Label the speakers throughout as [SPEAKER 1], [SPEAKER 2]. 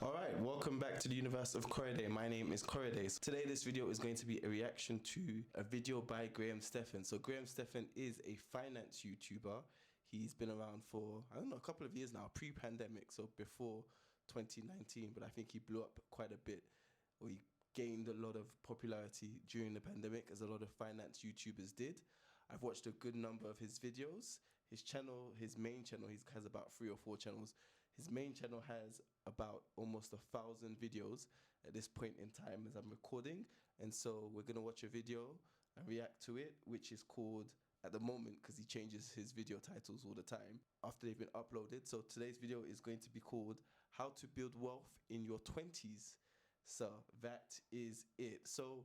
[SPEAKER 1] Alright, welcome back to the universe of Corriday. My name is Corriday. So today this video is going to be a reaction to a video by Stephan. So Stephan is a finance YouTuber. He's been around for, I don't know, a couple of years now, pre-pandemic, so before 2019, but I think he blew up quite a bit, or he gained a lot of popularity during the pandemic, as a lot of finance YouTubers did. I've watched a good number of his videos. His channel, his main channel, he has about 3 or 4 channels. His main channel has about almost 1,000 videos at this point in time as I'm recording. And so we're going to watch a video and react to it, which is called, at the moment, because he changes his video titles all the time after they've been uploaded. So today's video is going to be called How to Build Wealth in Your 20s. So that is it. So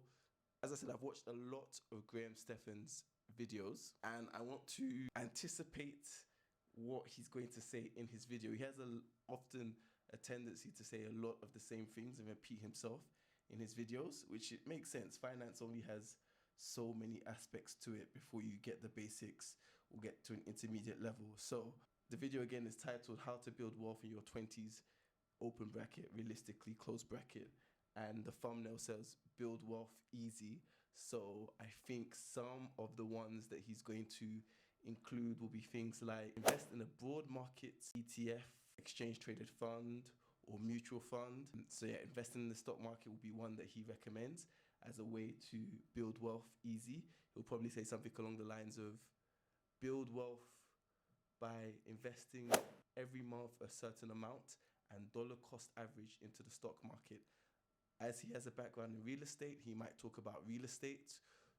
[SPEAKER 1] as I said, I've watched a lot of Stephan's videos and I want to anticipate what he's going to say in his video. He has often a tendency to say a lot of the same things and repeat himself in his videos, which it makes sense. Finance only has so many aspects to it before you get the basics or get to an intermediate level. So the video again is titled How to Build Wealth in Your 20s, open bracket, realistically, close bracket. And the thumbnail says build wealth easy. So I think some of the ones that he's going to include will be things like invest in a broad market ETF, exchange traded fund, or mutual fund. So yeah, investing in the stock market will be one that he recommends as a way to build wealth easy. He'll probably say something along the lines of build wealth by investing every month a certain amount and dollar cost average into the stock market. As he has a background in real estate, he might talk about real estate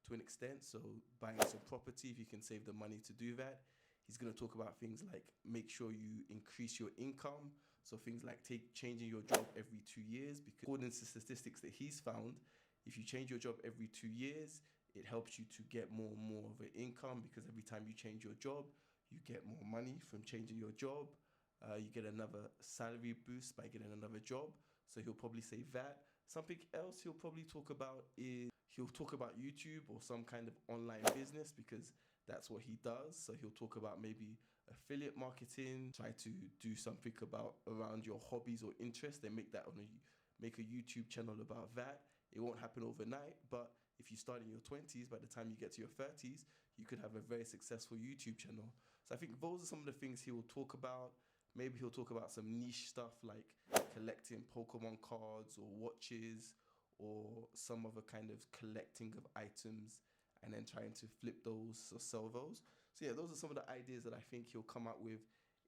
[SPEAKER 1] to an extent. So buying some property, if you can save the money to do that. He's going to talk about things like make sure you increase your income. So things like changing your job every 2 years, because according to statistics that he's found, if you change your job every 2 years, it helps you to get more and more of an income, because every time you change your job, you get more money from changing your job. You get another salary boost by getting another job. So he'll probably say that. Something else he'll probably talk about is he'll talk about YouTube or some kind of online business, because that's what he does. So he'll talk about maybe affiliate marketing, try to do something around your hobbies or interests, and make a YouTube channel about that. It won't happen overnight, but if you start in your 20s, by the time you get to your 30s, you could have a very successful YouTube channel. So I think those are some of the things he will talk about. Maybe he'll talk about some niche stuff like collecting Pokemon cards or watches, or some other kind of collecting of items and then trying to flip those or sell those. So yeah, those are some of the ideas that I think he'll come out with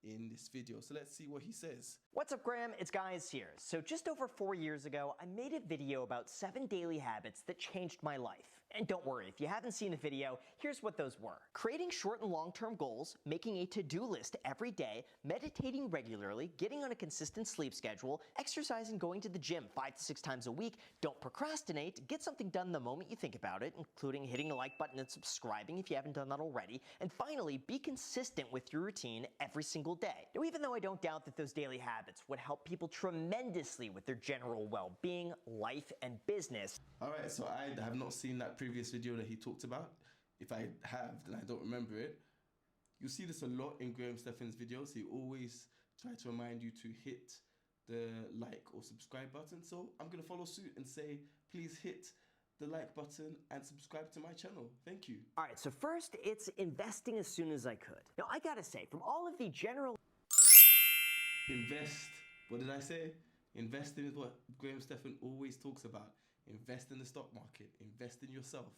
[SPEAKER 1] in this video. So let's see what he says.
[SPEAKER 2] What's up, Graham? It's Guys here. So just over 4 years ago, I made a video about 7 daily habits that changed my life. And don't worry, if you haven't seen the video, here's what those were. Creating short and long-term goals, making a to-do list every day, meditating regularly, getting on a consistent sleep schedule, exercising, going to the gym 5 to 6 times a week, don't procrastinate, get something done the moment you think about it, including hitting the like button and subscribing if you haven't done that already, and finally, be consistent with your routine every single day. Now, even though I don't doubt that those daily habits would help people tremendously with their general well-being, life, and business.
[SPEAKER 1] Alright, so I have not seen that previous video that he talked about. If I have, then I don't remember it. You'll see this a lot in Stephan's videos. He always tries to remind you to hit the like or subscribe button. So I'm going to follow suit and say, please hit the like button and subscribe to my channel. Thank you.
[SPEAKER 2] All right, so first, it's investing as soon as I could. Now, I gotta say, from all of the general...
[SPEAKER 1] Invest. What did I say? Investing is what Stephan always talks about. Invest in the stock market. Invest in yourself.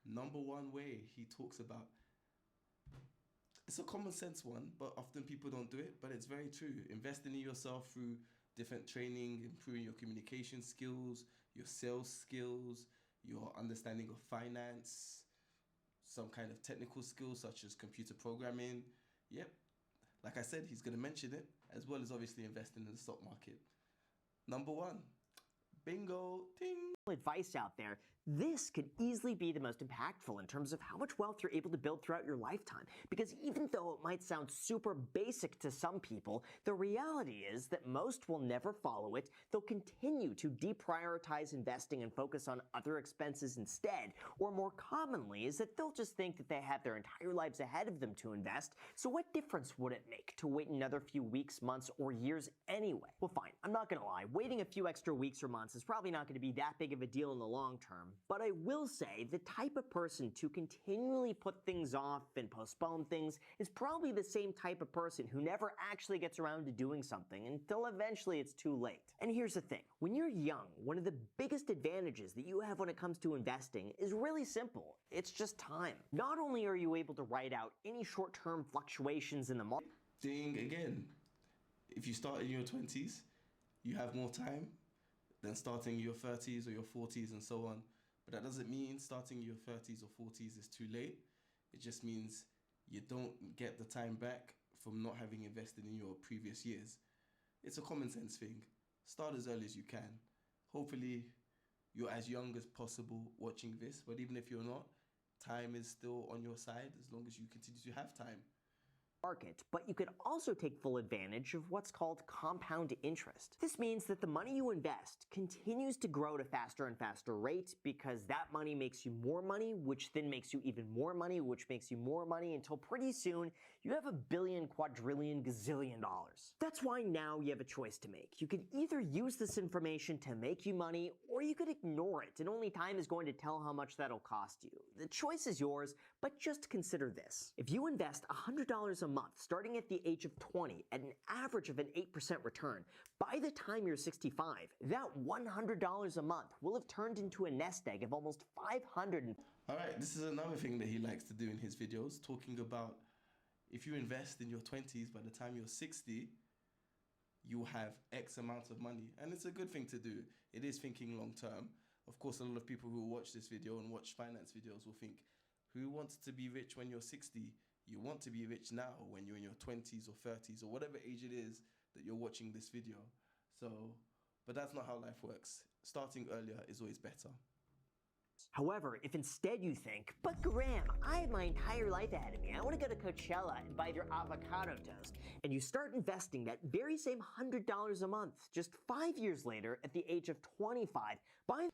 [SPEAKER 1] Number one way he talks about. It's a common sense one, but often people don't do it, but it's very true. Investing in yourself through different training, improving your communication skills, your sales skills, your understanding of finance, some kind of technical skills such as computer programming. Yep, like I said, he's going to mention it, as well as obviously investing in the stock market. Number one, bingo, ding.
[SPEAKER 2] Advice out there This could easily be the most impactful in terms of how much wealth you're able to build throughout your lifetime, because even though it might sound super basic to some people, the reality is that most will never follow it. They'll continue to deprioritize investing and focus on other expenses instead, or more commonly is that they'll just think that they have their entire lives ahead of them to invest, so what difference would it make to wait another few weeks, months, or years anyway? Well, fine, I'm not gonna lie, waiting a few extra weeks or months is probably not gonna be that big of a deal in the long term. But I will say the type of person to continually put things off and postpone things is probably the same type of person who never actually gets around to doing something until eventually it's too late. And here's the thing, when you're young, one of the biggest advantages that you have when it comes to investing is really simple. It's just time. Not only are you able to ride out any short-term fluctuations in the market.
[SPEAKER 1] Again, if you start in your 20s, you have more time than starting your 30s or your 40s and so on. But that doesn't mean starting your 30s or 40s is too late. It just means you don't get the time back from not having invested in your previous years. It's a common sense thing. Start as early as you can. Hopefully you're as young as possible watching this, but even if you're not, time is still on your side as long as you continue to have time.
[SPEAKER 2] Market, but you could also take full advantage of what's called compound interest. This means that the money you invest continues to grow at a faster and faster rate because that money makes you more money, which then makes you even more money, which makes you more money until pretty soon you have a billion, quadrillion, gazillion dollars. That's why now you have a choice to make. You could either use this information to make you money, or you could ignore it, and only time is going to tell how much that'll cost you. The choice is yours, but just consider this. If you invest $100 a month starting at the age of 20 at an average of an 8% return, by the time you're 65, that $100 a month will have turned into a nest egg of almost 500.
[SPEAKER 1] All right, this is another thing that he likes to do in his videos, talking about if you invest in your 20s, by the time you're 60, you'll have X amount of money. And it's a good thing to do. It is thinking long term. Of course, a lot of people who will watch this video and watch finance videos will think, who wants to be rich when you're 60? You want to be rich now when you're in your 20s or 30s or whatever age it is that you're watching this video. So, but that's not how life works. Starting earlier is always better.
[SPEAKER 2] However, if instead you think, but Graham, I have my entire life ahead of me. I want to go to Coachella and buy their avocado toast. And you start investing that very same $100 a month just 5 years later at the age of 25.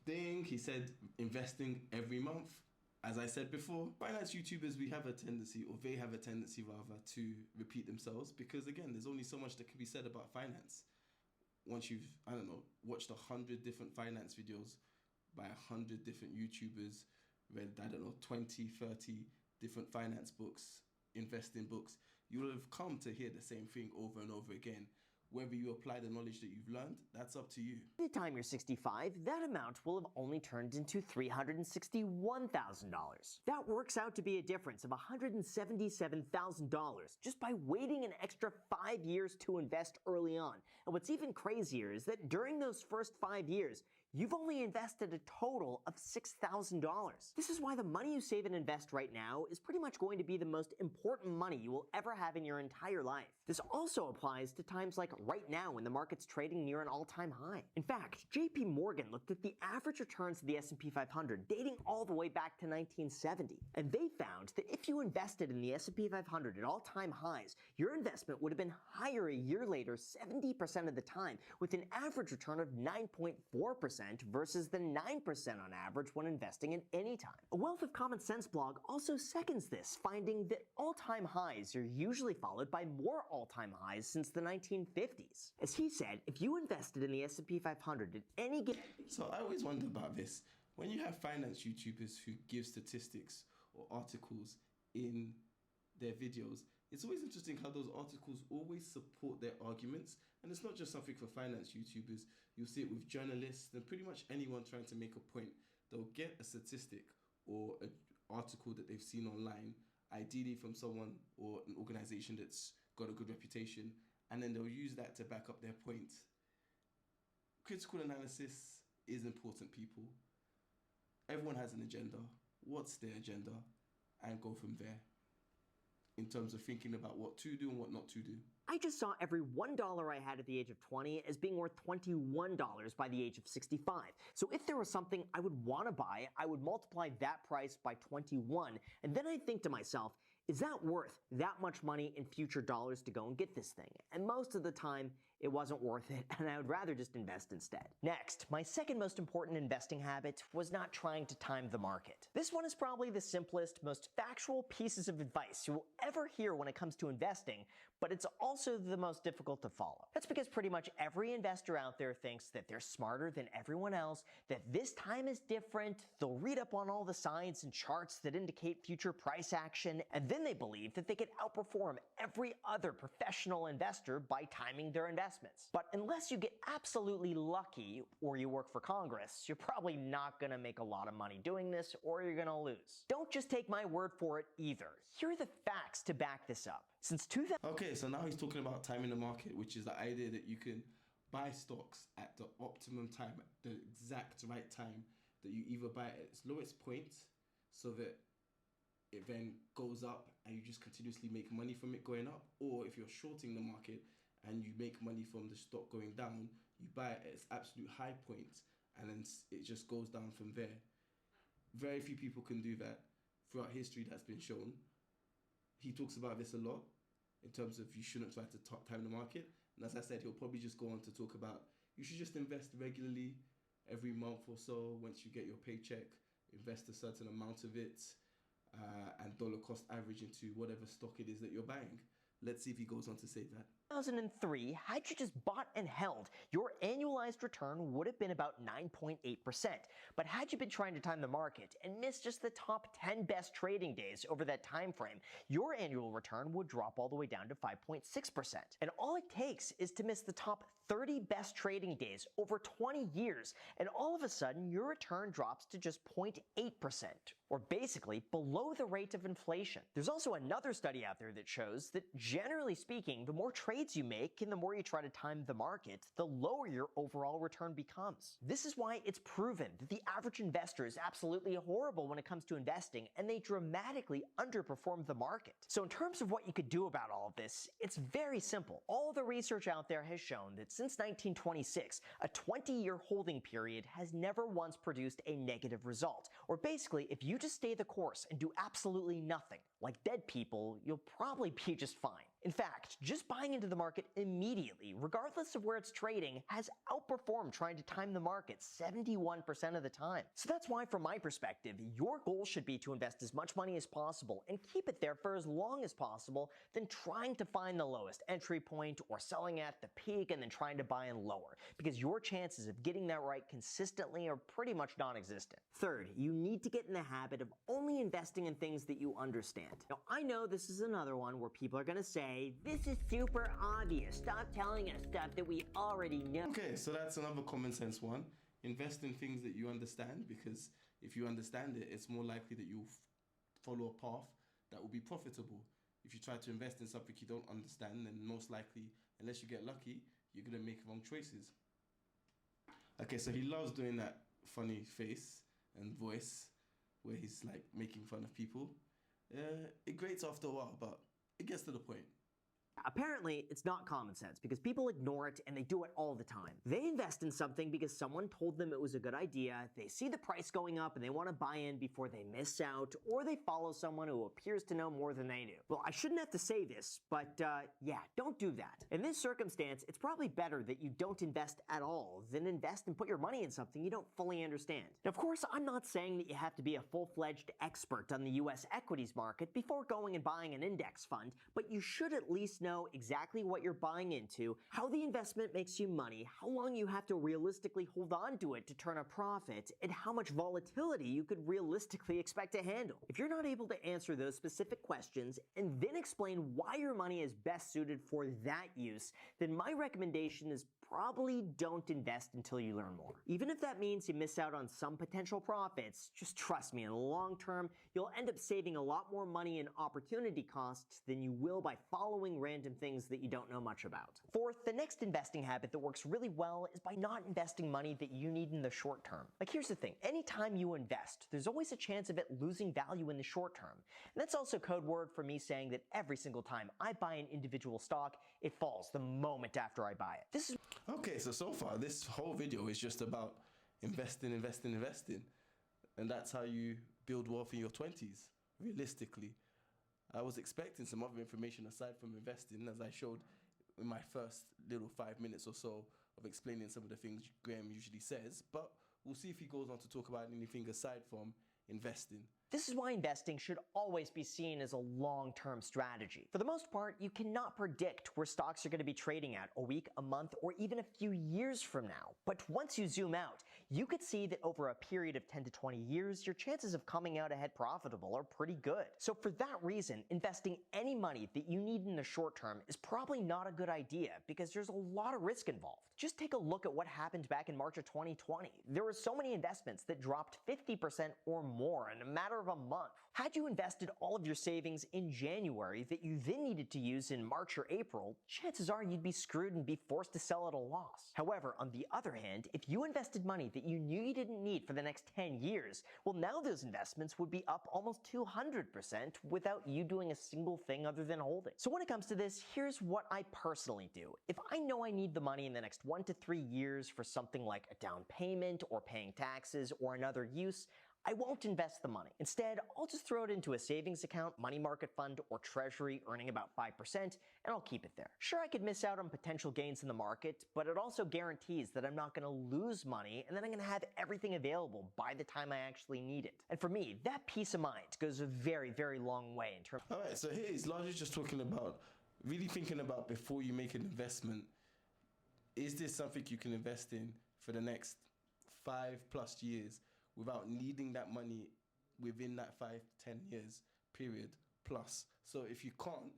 [SPEAKER 1] He said investing every month. As I said before, finance YouTubers, we have a tendency, or they have a tendency rather, to repeat themselves because again, there's only so much that can be said about finance. Once you've, I don't know, watched 100 different finance videos by 100 different YouTubers, read, I don't know, 20, 30 different finance books, investing books, you will have come to hear the same thing over and over again. Whether you apply the knowledge that you've learned, that's up to you.
[SPEAKER 2] By the time you're 65, that amount will have only turned into $361,000. That works out to be a difference of $177,000 just by waiting an extra 5 years to invest early on. And what's even crazier is that during those first 5 years, you've only invested a total of $6,000. This is why the money you save and invest right now is pretty much going to be the most important money you will ever have in your entire life. This also applies to times like right now when the market's trading near an all-time high. In fact, JP Morgan looked at the average returns of the S&P 500 dating all the way back to 1970. And they found that if you invested in the S&P 500 at all-time highs, your investment would have been higher a year later 70% of the time, with an average return of 9.4% versus the 9% on average when investing at any time. A Wealth of Common Sense blog also seconds this, finding that all-time highs are usually followed by more all-time highs since the 1950s. As he said, if you invested in the S&P 500 at any given...
[SPEAKER 1] So I always wonder about this. When you have finance YouTubers who give statistics or articles in their videos, it's always interesting how those articles always support their arguments. And it's not just something for finance YouTubers. You'll see it with journalists and pretty much anyone trying to make a point. They'll get a statistic or an article that they've seen online, ideally from someone or an organization that's got a good reputation, and then they'll use that to back up their point. Critical analysis is important, people. Everyone has an agenda. What's their agenda? And go from there. in terms of thinking about what to do and what not to do?
[SPEAKER 2] I just saw every $1 I had at the age of 20 as being worth $21 by the age of 65. So if there was something I would want to buy, I would multiply that price by 21, and then I'd think to myself, is that worth that much money in future dollars to go and get this thing? And most of the time, it wasn't worth it, and I would rather just invest instead. Next, my second most important investing habit was not trying to time the market. This one is probably the simplest, most factual pieces of advice you will ever hear when it comes to investing, but it's also the most difficult to follow. That's because pretty much every investor out there thinks that they're smarter than everyone else, that this time is different, they'll read up on all the signs and charts that indicate future price action, and then they believe that they can outperform every other professional investor by timing their investments. But unless you get absolutely lucky or you work for Congress, you're probably not gonna make a lot of money doing this, or you're gonna lose. Don't just take my word for it either. Here are the facts to back this up. Since 2000.
[SPEAKER 1] Okay, so now he's talking about timing the market, which is the idea that you can buy stocks at the optimum time, at the exact right time, that you either buy at its lowest point so that it then goes up and you just continuously make money from it going up, or if you're shorting the market and you make money from the stock going down, you buy it at its absolute high point and then it just goes down from there. Very few people can do that. Throughout history, that's been shown. He talks about this a lot in terms of you shouldn't try to time the market. And as I said, he'll probably just go on to talk about you should just invest regularly every month or so. Once you get your paycheck, invest a certain amount of it and dollar cost average into whatever stock it is that you're buying. Let's see if he goes on to say that.
[SPEAKER 2] 2003, had you just bought and held, your annualized return would have been about 9.8%. But had you been trying to time the market and missed just the top 10 best trading days over that time frame, your annual return would drop all the way down to 5.6%. And all it takes is to miss the top 30 best trading days over 20 years, and all of a sudden your return drops to just 0.8%, or basically below the rate of inflation. There's also another study out there that shows that generally speaking, the more trades you make and the more you try to time the market, the lower your overall return becomes. This is why it's proven that the average investor is absolutely horrible when it comes to investing, and they dramatically underperform the market. So in terms of what you could do about all of this, it's very simple. All the research out there has shown that since 1926, a 20-year holding period has never once produced a negative result. Or basically, if you just stay the course and do absolutely nothing, like dead people, you'll probably be just fine. In fact, just buying into the market immediately, regardless of where it's trading, has outperformed trying to time the market 71% of the time. So that's why, from my perspective, your goal should be to invest as much money as possible and keep it there for as long as possible than trying to find the lowest entry point or selling at the peak and then trying to buy in lower, because your chances of getting that right consistently are pretty much non-existent. Third, you need to get in the habit of only investing in things that you understand. Now, I know this is another one where people are going to say, this is super obvious. Stop telling us stuff that we already know.
[SPEAKER 1] Okay, so that's another common sense one. Invest in things that you understand, because if you understand it, it's more likely that you'll follow a path that will be profitable. If you try to invest in something you don't understand, then most likely, unless you get lucky, you're going to make wrong choices. Okay, so he loves doing that funny face and voice where he's like making fun of people. It grates after a while, but it gets to the point.
[SPEAKER 2] Apparently, it's not common sense because people ignore it and they do it all the time. They invest in something because someone told them it was a good idea, they see the price going up and they want to buy in before they miss out, or they follow someone who appears to know more than they do. Well, I shouldn't have to say this, but yeah, don't do that. In this circumstance, it's probably better that you don't invest at all than invest and put your money in something you don't fully understand. Now, of course, I'm not saying that you have to be a full-fledged expert on the US equities market before going and buying an index fund, but you should at least know exactly what you're buying into, how the investment makes you money, how long you have to realistically hold on to it to turn a profit, and how much volatility you could realistically expect to handle. If you're not able to answer those specific questions and then explain why your money is best suited for that use, then my recommendation is probably don't invest until you learn more. Even if that means you miss out on some potential profits, just trust me, in the long term, you'll end up saving a lot more money in opportunity costs than you will by following random things that you don't know much about. Fourth, the next investing habit that works really well is by not investing money that you need in the short term. Like, here's the thing, anytime you invest, there's always a chance of it losing value in the short term. And that's also code word for me saying that every single time I buy an individual stock, it falls the moment after I buy it. This is
[SPEAKER 1] Okay, so far this whole video is just about investing. And that's how you build wealth in your 20s, realistically. I was expecting some other information aside from investing, as I showed in my first little 5 minutes or so of explaining some of the things Graham usually says, but we'll see if he goes on to talk about anything aside from investing.
[SPEAKER 2] This is why investing should always be seen as a long-term strategy. For the most part, you cannot predict where stocks are going to be trading at a week, a month, or even a few years from now. But once you zoom out, you could see that over a period of 10 to 20 years, your chances of coming out ahead profitable are pretty good. So for that reason, investing any money that you need in the short term is probably not a good idea because there's a lot of risk involved. Just take a look at what happened back in March of 2020. There were so many investments that dropped 50% or more in a matter of a month. Had you invested all of your savings in January that you then needed to use in March or April, chances are you'd be screwed and be forced to sell at a loss. However, on the other hand, if you invested money that you knew you didn't need for the next 10 years, well, now those investments would be up almost 200% without you doing a single thing other than holding. So when it comes to this, here's what I personally do. If I know I need the money in the next 1 to 3 years for something like a down payment or paying taxes or another use, I won't invest the money. Instead, I'll just throw it into a savings account, money market fund, or treasury earning about 5%, and I'll keep it there. Sure, I could miss out on potential gains in the market, but it also guarantees that I'm not going to lose money and then I'm going to have everything available by the time I actually need it. And for me, that peace of mind goes a very, very long way in terms.
[SPEAKER 1] All right, so here he's largely just talking about really thinking about before you make an investment, is this something you can invest in for the next 5+ years without needing that money within that 5 to 10 years period plus? So if you can't,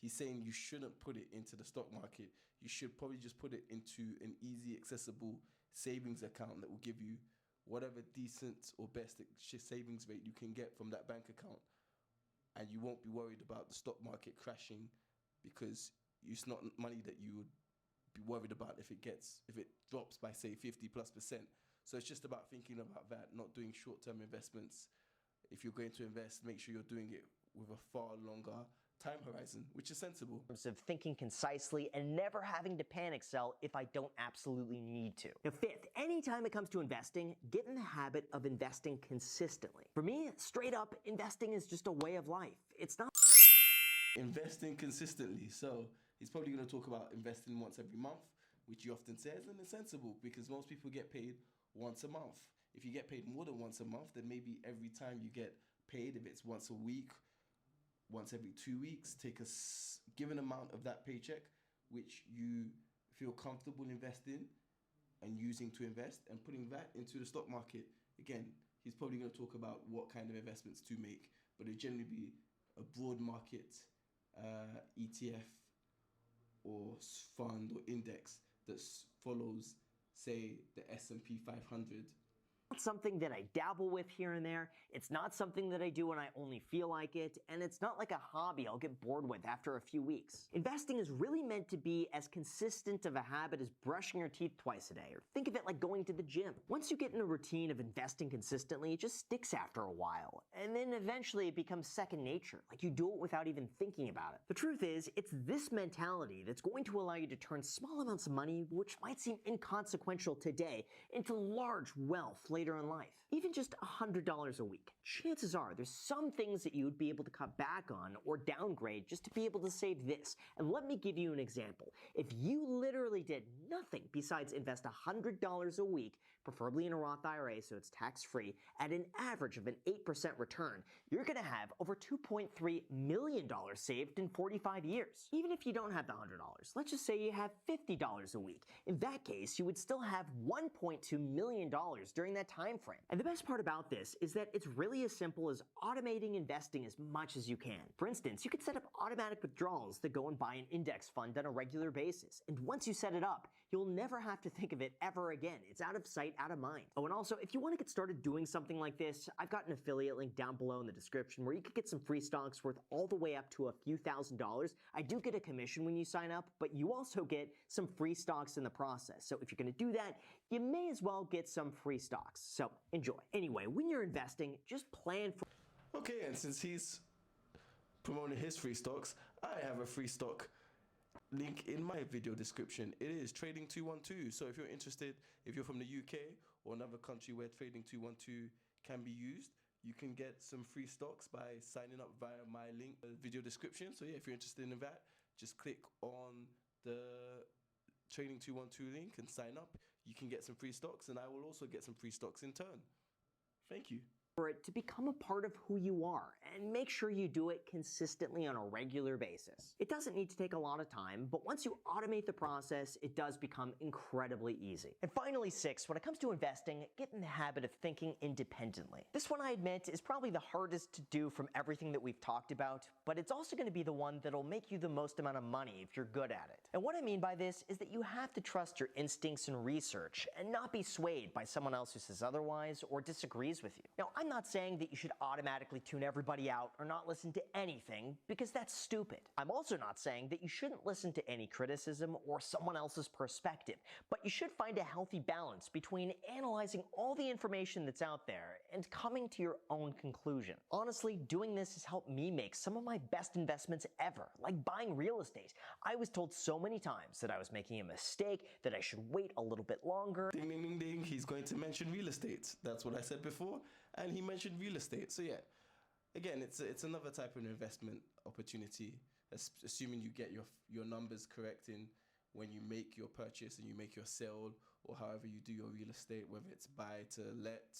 [SPEAKER 1] he's saying you shouldn't put it into the stock market. You should probably just put it into an easy, accessible savings account that will give you whatever decent or best savings rate you can get from that bank account. And you won't be worried about the stock market crashing because it's not money that you would be worried about if it drops by, say, 50+%. So it's just about thinking about that, not doing short-term investments. If you're going to invest, make sure you're doing it with a far longer time horizon, which is sensible.
[SPEAKER 2] In terms of thinking concisely and never having to panic sell if I don't absolutely need to. Now, fifth, anytime it comes to investing, get in the habit of investing consistently. For me, straight up, investing is just a way of life. It's not
[SPEAKER 1] investing consistently. So he's probably going to talk about investing once every month, which he often says, and it's sensible because most people get paid once a month. If you get paid more than once a month, then maybe every time you get paid, if it's once a week, once every 2 weeks, take a given amount of that paycheck, which you feel comfortable investing and using to invest, and putting that into the stock market. Again, he's probably going to talk about what kind of investments to make, but it generally be a broad market ETF or fund or index that follows, say, the S&P 500.
[SPEAKER 2] It's something that I dabble with here and there. It's not something that I do when I only feel like it, and it's not like a hobby I'll get bored with after a few weeks. Investing is really meant to be as consistent of a habit as brushing your teeth twice a day, or think of it like going to the gym. Once you get in a routine of investing consistently, it just sticks after a while, and then eventually it becomes second nature, like you do it without even thinking about it. The truth is, it's this mentality that's going to allow you to turn small amounts of money, which might seem inconsequential today, into large wealth later in life. Even just $100 a week. Chances are there's some things that you would be able to cut back on or downgrade just to be able to save this. And let me give you an example. If you literally did nothing besides invest $100 a week, preferably in a Roth IRA so it's tax-free, at an average of an 8% return, you're going to have over $2.3 million saved in 45 years. Even if you don't have the $100, let's just say you have $50 a week. In that case, you would still have $1.2 million during that time frame. And the best part about this is that it's really as simple as automating investing as much as you can. For instance, you could set up automatic withdrawals that go and buy an index fund on a regular basis. And once you set it up, you'll never have to think of it ever again. It's out of sight, out of mind. Oh, and also, if you want to get started doing something like this, I've got an affiliate link down below in the description where you could get some free stocks worth all the way up to a few $1,000s. I do get a commission when you sign up, but you also get some free stocks in the process. So if you're going to do that, you may as well get some free stocks. So enjoy. Anyway, when you're investing, just plan for...
[SPEAKER 1] Okay, and since he's promoting his free stocks, I have a free stock link in my video description. It is Trading 212. So if you're interested, if you're from the UK or another country where Trading 212 can be used, you can get some free stocks by signing up via my link video description. So yeah, if you're interested in that, just click on the Trading 212 link and sign up. You can get some free stocks, and I will also get some free stocks in turn. Thank you.
[SPEAKER 2] For it to become a part of who you are, and make sure you do it consistently on a regular basis. It doesn't need to take a lot of time, but once you automate the process, it does become incredibly easy. And finally, 6, when it comes to investing, get in the habit of thinking independently. This one, I admit, is probably the hardest to do from everything that we've talked about, but it's also going to be the one that'll make you the most amount of money if you're good at it. And what I mean by this is that you have to trust your instincts and research, and not be swayed by someone else who says otherwise or disagrees with you. Now, I'm not saying that you should automatically tune everybody out or not listen to anything, because that's stupid. I'm also not saying that you shouldn't listen to any criticism or someone else's perspective, but you should find a healthy balance between analyzing all the information that's out there and coming to your own conclusion. Honestly, doing this has helped me make some of my best investments ever, like buying real estate. I was told so many times that I was making a mistake, that I should wait a little bit longer.
[SPEAKER 1] Ding, ding, ding, ding. He's going to mention real estate. That's what I said before. And he mentioned real estate. So yeah, again, it's another type of investment opportunity, assuming you get your numbers correct in when you make your purchase and you make your sale, or however you do your real estate, whether it's buy to let,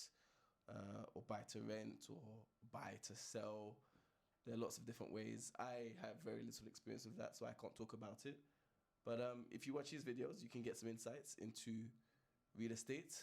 [SPEAKER 1] or buy to rent, or buy to sell. There are lots of different ways. I have very little experience with that, so I can't talk about it. But if you watch his videos, you can get some insights into real estate,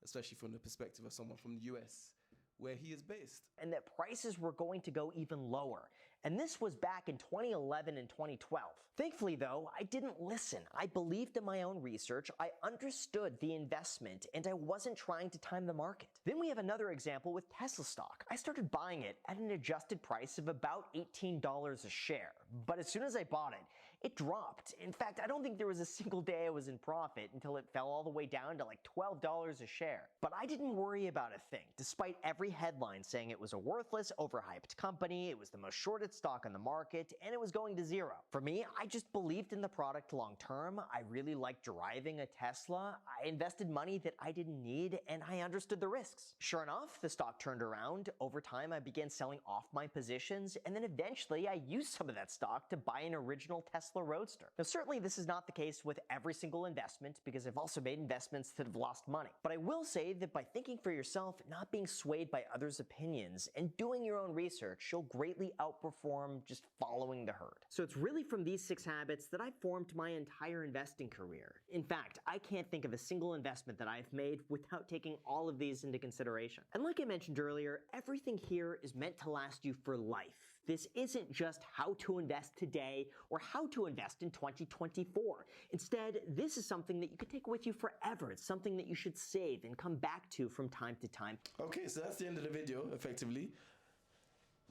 [SPEAKER 1] especially from the perspective of someone from the US, where he is based.
[SPEAKER 2] And that prices were going to go even lower. And this was back in 2011 and 2012. Thankfully though, I didn't listen. I believed in my own research, I understood the investment, and I wasn't trying to time the market. Then we have another example with Tesla stock. I started buying it at an adjusted price of about $18 a share. But as soon as I bought it, it dropped. In fact, I don't think there was a single day I was in profit until it fell all the way down to like $12 a share. But I didn't worry about a thing, despite every headline saying it was a worthless, overhyped company, it was the most shorted stock on the market, and it was going to zero. For me, I just believed in the product long term. I really liked driving a Tesla. I invested money that I didn't need, and I understood the risks. Sure enough, the stock turned around. Over time, I began selling off my positions, and then eventually I used some of that stock to buy an original Tesla Roadster. Now, certainly this is not the case with every single investment, because I've also made investments that have lost money. But I will say that by thinking for yourself, not being swayed by others' opinions, and doing your own research, you'll greatly outperform just following the herd. So it's really from these 6 habits that I've formed my entire investing career. In fact, I can't think of a single investment that I've made without taking all of these into consideration. And like I mentioned earlier, everything here is meant to last you for life. This isn't just how to invest today or how to invest in 2024. Instead, this is something that you could take with you forever. It's something that you should save and come back to from time to time.
[SPEAKER 1] Okay, so that's the end of the video, effectively.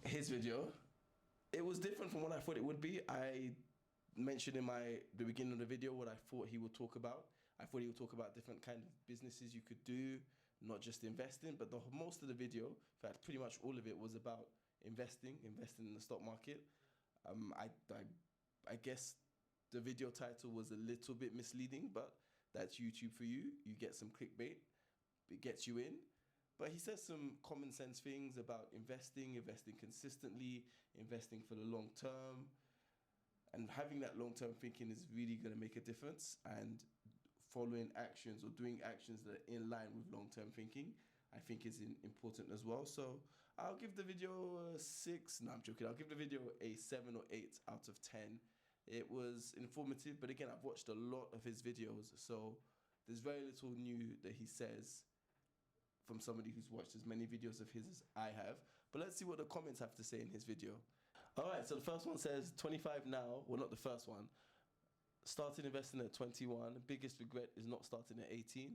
[SPEAKER 1] His video. It was different from what I thought it would be. I mentioned in the beginning of the video what I thought he would talk about. I thought he would talk about different kind of businesses you could do, not just investing, but most of the video, in fact, pretty much all of it was about investing in the stock market. I guess the video title was a little bit misleading, but that's YouTube for you. You get some clickbait, it gets you in. But he says some common sense things about investing consistently, investing for the long term. And having that long term thinking is really going to make a difference. And following actions or doing actions that are in line with long term thinking, I think is important as well. So I'll give the video a 6. No, I'm joking. I'll give the video a 7 or 8 out of 10. It was informative, but again, I've watched a lot of his videos, so there's very little new that he says from somebody who's watched as many videos of his as I have. But let's see what the comments have to say in his video. All right, so the first one says 25 now. Well, not the first one. starting investing at 21. The biggest regret is not starting at 18.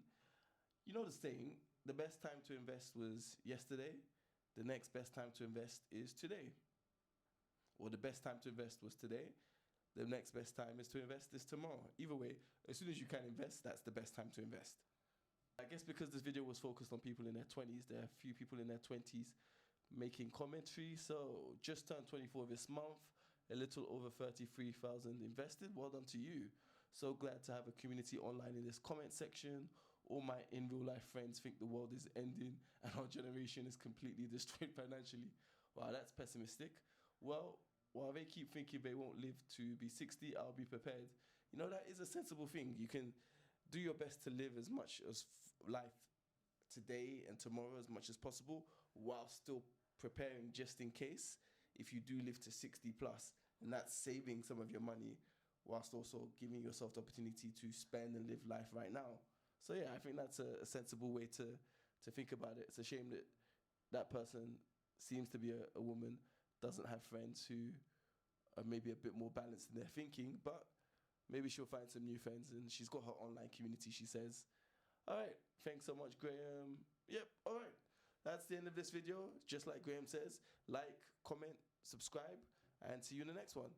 [SPEAKER 1] You know the saying, the best time to invest was yesterday. The next best time to invest is today. Or the best time to invest was today. The next best time is to invest is tomorrow. Either way, as soon as you can invest, that's the best time to invest. I guess because this video was focused on people in their 20s, there are a few people in their 20s making commentary. So just turned 24 this month, a little over 33,000 invested. Well done to you. So glad to have a community online in this comment section. All my in real life friends think the world is ending and our generation is completely destroyed financially. Wow, that's pessimistic. Well, while they keep thinking they won't live to be 60, I'll be prepared. You know, that is a sensible thing. You can do your best to live as much as life today and tomorrow as much as possible, while still preparing just in case if you do live to 60 plus, and that's saving some of your money whilst also giving yourself the opportunity to spend and live life right now. So yeah, I think that's a sensible way to think about it. It's a shame that that person seems to be a woman, doesn't have friends who are maybe a bit more balanced in their thinking, but maybe she'll find some new friends, and she's got her online community, she says. All right, thanks so much, Graham. Yep, all right. That's the end of this video. Just like Graham says, like, comment, subscribe, and see you in the next one.